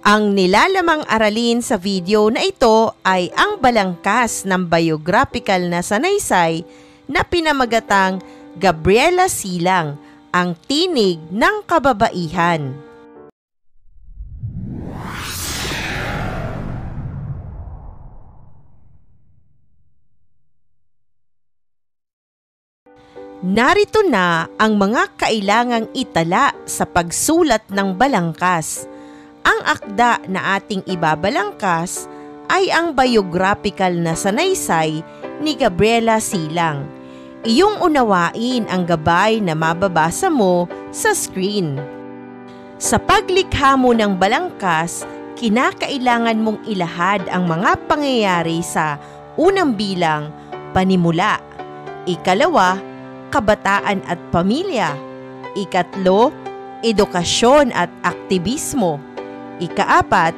Ang nilalamang aralin sa video na ito ay ang balangkas ng biographical na sanaysay na pinamagatang Gabriela Silang, ang tinig ng kababaihan. Narito na ang mga kailangang itala sa pagsulat ng balangkas. Ang akda na ating ibabalangkas ay ang biographical na sanaysay ni Gabriela Silang. Iyong unawain ang gabay na mababasa mo sa screen. Sa paglikha mo ng balangkas, kinakailangan mong ilahad ang mga pangyayari sa unang bilang, panimula; ikalawa, kabataan at pamilya; ikatlo, edukasyon at aktivismo; ikaapat,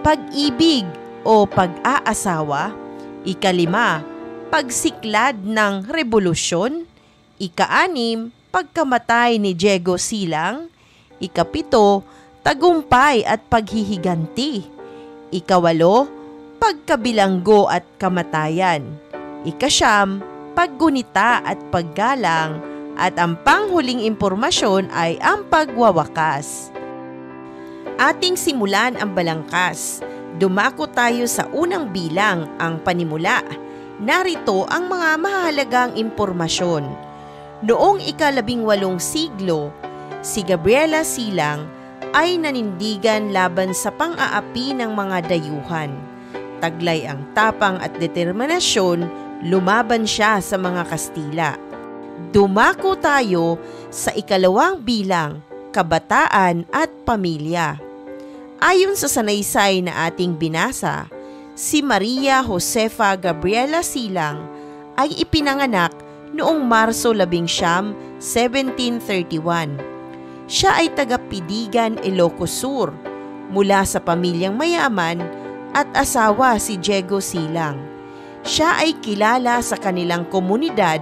pag-ibig o pag-aasawa; ikalima, pagsiklad ng rebolusyon; ikaanim, pagkamatay ni Diego Silang; ikapito, tagumpay at paghihiganti; ikawalo, pagkabilanggo at kamatayan; ikasyam, paggunita at paggalang; at ang panghuling impormasyon ay ang pagwawakas. Ating simulan ang balangkas. Dumako tayo sa unang bilang, ang panimula. Narito ang mga mahalagang impormasyon. Noong ika-18 siglo, si Gabriela Silang ay nanindigan laban sa pang-aapi ng mga dayuhan. Taglay ang tapang at determinasyon, lumaban siya sa mga Kastila. Dumako tayo sa ikalawang bilang, kabataan at pamilya. Ayon sa sanaysay na ating binasa, si Maria Josefa Gabriela Silang ay ipinanganak noong Marso 11, 1731. Siya ay taga-Pidigan, Ilocos Sur, mula sa pamilyang mayaman at asawa si Diego Silang. Siya ay kilala sa kanilang komunidad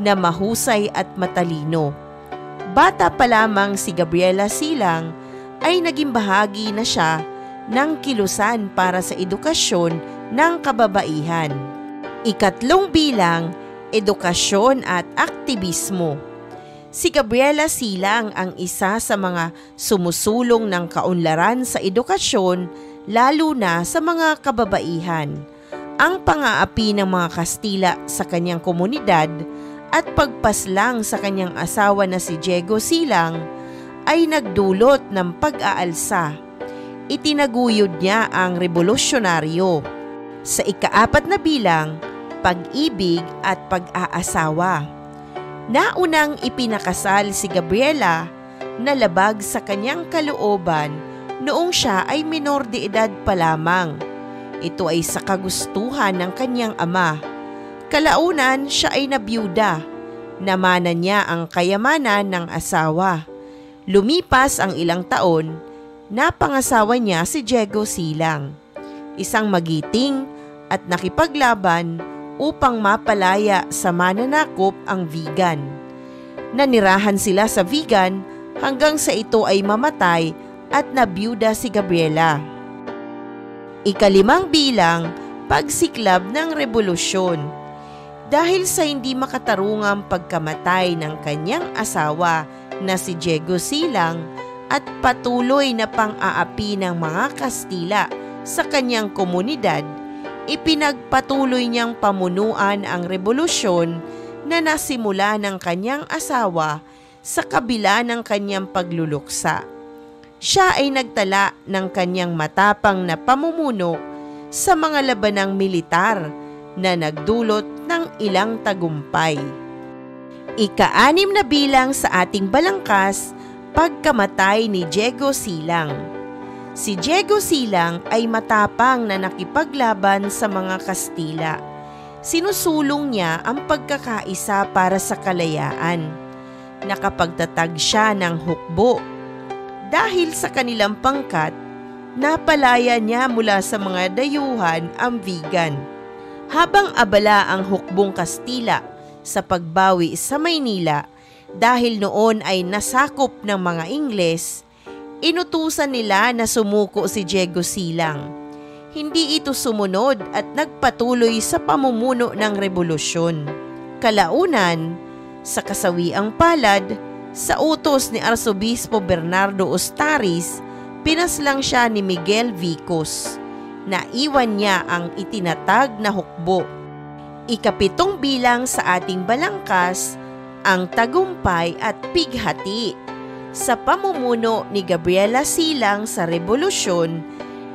na mahusay at matalino. Bata pa lamang si Gabriela Silang ay naging bahagi na siya ng kilusan para sa edukasyon ng kababaihan. Ikatlong bilang, edukasyon at aktivismo. Si Gabriela Silang ang isa sa mga sumusulong ng kaunlaran sa edukasyon, lalo na sa mga kababaihan. Ang pang-aapi ng mga Kastila sa kanyang komunidad at pagpaslang sa kanyang asawa na si Diego Silang ay nagdulot ng pag-aalsa. Itinaguyod niya ang revolusyonaryo. Sa ikaapat na bilang, pag-ibig at pag-aasawa. Naunang ipinakasal si Gabriela na labag sa kanyang kalooban noong siya ay menor de edad pa lamang. Ito ay sa kagustuhan ng kanyang ama. Kalaunan siya ay nabiyuda. Namanan niya ang kayamanan ng asawa. Lumipas ang ilang taon, napangasawa niya si Diego Silang, isang magiting at nakipaglaban upang mapalaya sa mananakop ang Vigan. Nanirahan sila sa Vigan hanggang sa ito ay mamatay at nabiyuda si Gabriela. Ikalimang bilang, pagsiklab ng rebolusyon. Dahil sa hindi makatarungang pagkamatay ng kanyang asawa na si Diego Silang at patuloy na pang-aapi ng mga Kastila sa kanyang komunidad, ipinagpatuloy niyang pamunuan ang rebolusyon na nasimula ng kanyang asawa sa kabila ng kanyang pagluluksa. Siya ay nagtala ng kanyang matapang na pamumuno sa mga labanang militar na nagdulot ng ilang tagumpay. Ika-6 na bilang sa ating balangkas, pagkamatay ni Diego Silang. Si Diego Silang ay matapang na nakipaglaban sa mga Kastila. Sinusulong niya ang pagkakaisa para sa kalayaan. Nakapagtatag siya ng hukbo. Dahil sa kanilang pangkat, napalaya niya mula sa mga dayuhan ang Vigan. Habang abala ang hukbong Kastila sa pagbawi sa Maynila dahil noon ay nasakop ng mga Ingles, Inutusan nila na sumuko si Diego Silang. Hindi ito sumunod at nagpatuloy sa pamumuno ng rebolusyon. Kalaunan, sa kasawiang palad, sa utos ni Arsobispo Bernardo Ustariz, pinaslang siya ni Miguel Vicos. Naiwan niya ang itinatag na hukbo. Ika-7 bilang sa ating balangkas, ang tagumpay at pighati. Sa pamumuno ni Gabriela Silang sa rebolusyon,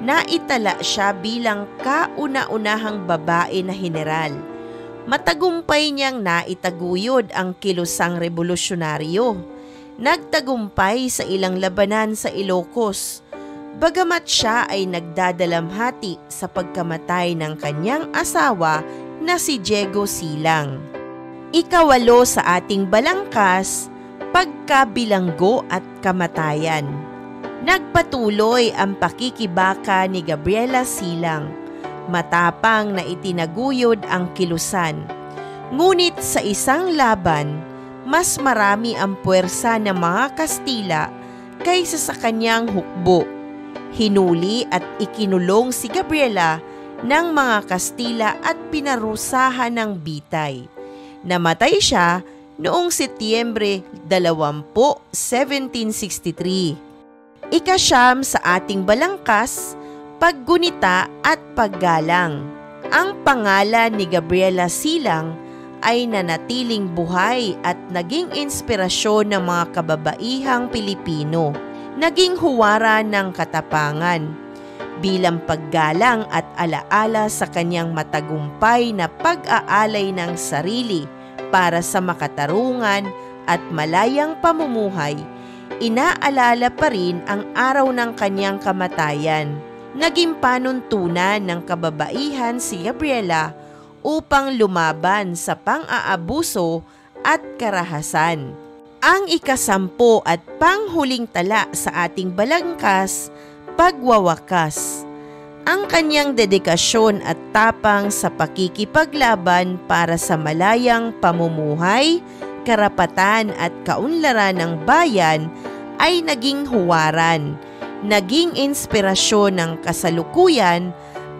naitala siya bilang kauna-unahang babae na heneral. Matagumpay niyang naitaguyod ang kilusang revolusyonaryo. Nagtagumpay sa ilang labanan sa Ilocos. Bagamat siya ay nagdadalamhati sa pagkamatay ng kanyang asawa na si Diego Silang. Ika-8 sa ating balangkas, pagkabilanggo at kamatayan. Nagpatuloy ang pakikibaka ni Gabriela Silang. Matapang na itinaguyod ang kilusan. Ngunit sa isang laban, mas marami ang puwersa ng mga Kastila kaysa sa kanyang hukbo. Hinuli at ikinulong si Gabriela ng mga Kastila at pinarusahan ng bitay. Namatay siya noong Setyembre 20, 1763. Ika-9 sa ating balangkas, paggunita at paggalang. Ang pangalan ni Gabriela Silang ay nanatiling buhay at naging inspirasyon ng mga kababaihang Pilipino. Naging huwara ng katapangan bilang paggalang at alaala sa kanyang matagumpay na pag-aalay ng sarili para sa makatarungan at malayang pamumuhay. Inaalala pa rin ang araw ng kanyang kamatayan. Naging panuntunan ng kababaihan si Gabriela upang lumaban sa pang-aabuso at karahasan. Ang ika-10 at panghuling tala sa ating balangkas, pagwawakas. Ang kanyang dedikasyon at tapang sa pakikipaglaban para sa malayang pamumuhay, karapatan at kaunlaran ng bayan ay naging huwaran, naging inspirasyon ng kasalukuyan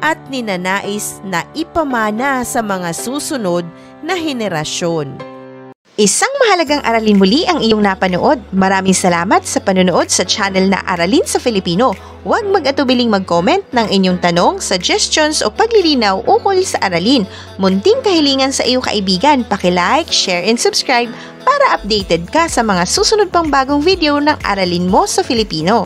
at ninanais na ipamana sa mga susunod na henerasyon. Isang mahalagang aralin muli ang iyong napanood. Maraming salamat sa panonood sa channel na Aralin sa Filipino. Huwag mag-atubiling mag-comment ng inyong tanong, suggestions o paglilinaw ukol sa aralin. Munting kahilingan sa iyong kaibigan, paki-like, share and subscribe para updated ka sa mga susunod pang bagong video ng Aralin mo sa Filipino.